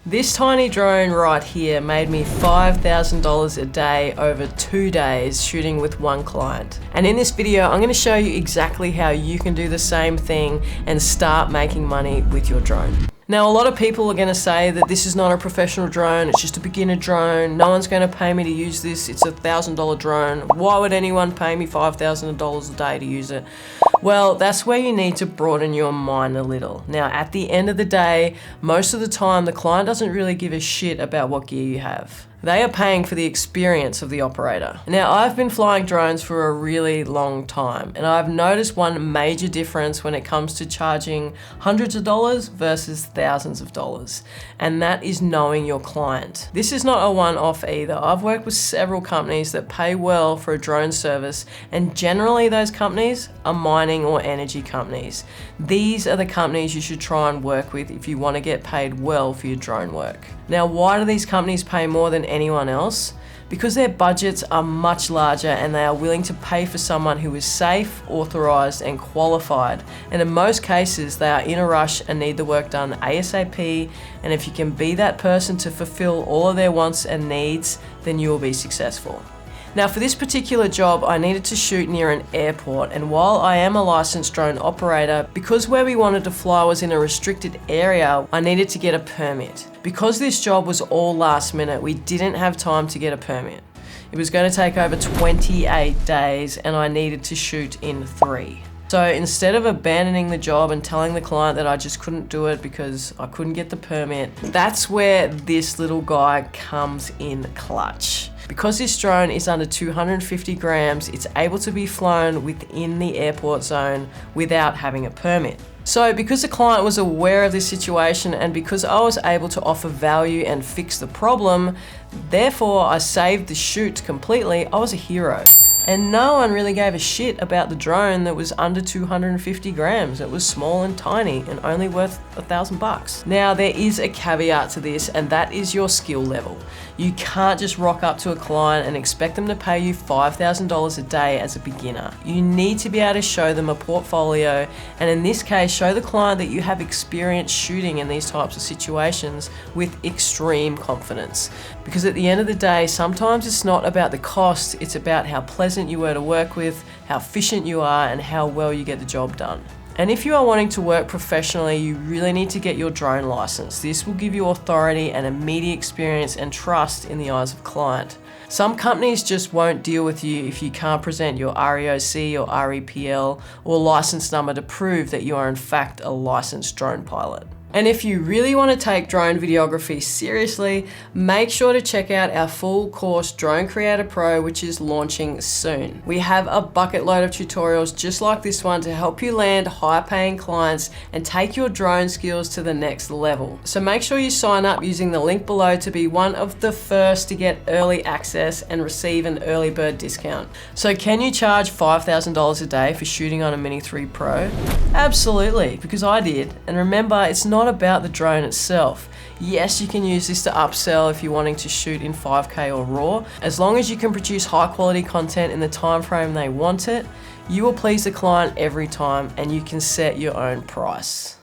This tiny drone right here made me $5,000 a day over 2 days shooting with one client. And in this video, I'm going to show you exactly how you can do the same thing and start making money with your drone. Now, a lot of people are going to say that this is not a professional drone, it's just a beginner drone, no one's going to pay me to use this, it's a $1,000 drone, why would anyone pay me $5,000 a day to use it? Well, that's where you need to broaden your mind a little. Now, at the end of the day, most of the time the client doesn't really give a shit about what gear you have. They are paying for the experience of the operator. Now, I've been flying drones for a really long time, and I've noticed one major difference when it comes to charging hundreds of dollars versus thousands of dollars, and that is knowing your client. This is not a one-off either. I've worked with several companies that pay well for a drone service, and generally those companies are mining or energy companies. These are the companies you should try and work with if you want to get paid well for your drone work. Now, why do these companies pay more than anyone else? Because their budgets are much larger and they are willing to pay for someone who is safe, authorized, and qualified. And in most cases, they are in a rush and need the work done ASAP. And if you can be that person to fulfill all of their wants and needs, then you will be successful. Now, for this particular job, I needed to shoot near an airport, and while I am a licensed drone operator, because where we wanted to fly was in a restricted area, I needed to get a permit. Because this job was all last minute, we didn't have time to get a permit. It was going to take over 28 days, and I needed to shoot in 3. So instead of abandoning the job and telling the client that I just couldn't do it because I couldn't get the permit, that's where this little guy comes in clutch. Because this drone is under 250 grams, it's able to be flown within the airport zone without having a permit. So because the client was aware of this situation and because I was able to offer value and fix the problem, therefore I saved the shoot completely, I was a hero. And no one really gave a shit about the drone that was under 250 grams. It was small and tiny and only worth $1,000. Now, there is a caveat to this, and that is your skill level. You can't just rock up to a client and expect them to pay you $5,000 a day as a beginner. You need to be able to show them a portfolio, and in this case, show the client that you have experience shooting in these types of situations with extreme confidence. Because at the end of the day, sometimes it's not about the cost, it's about how pleasant you were to work with, how efficient you are, and how well you get the job done. And if you are wanting to work professionally, you really need to get your drone license. This will give you authority and immediate experience and trust in the eyes of client. Some companies just won't deal with you if you can't present your REOC or REPL or license number to prove that you are in fact a licensed drone pilot. And if you really want to take drone videography seriously, make sure to check out our full course Drone Creator Pro, which is launching soon. We have a bucket load of tutorials just like this one to help you land high-paying clients and take your drone skills to the next level. So make sure you sign up using the link below to be one of the first to get early access and receive an early bird discount. So can you charge $5,000 a day for shooting on a Mini 3 Pro? Absolutely, because I did. And remember, it's not about the drone itself. Yes, you can use this to upsell if you're wanting to shoot in 5K or RAW. As long as you can produce high quality content in the time frame they want it, you will please the client every time and you can set your own price.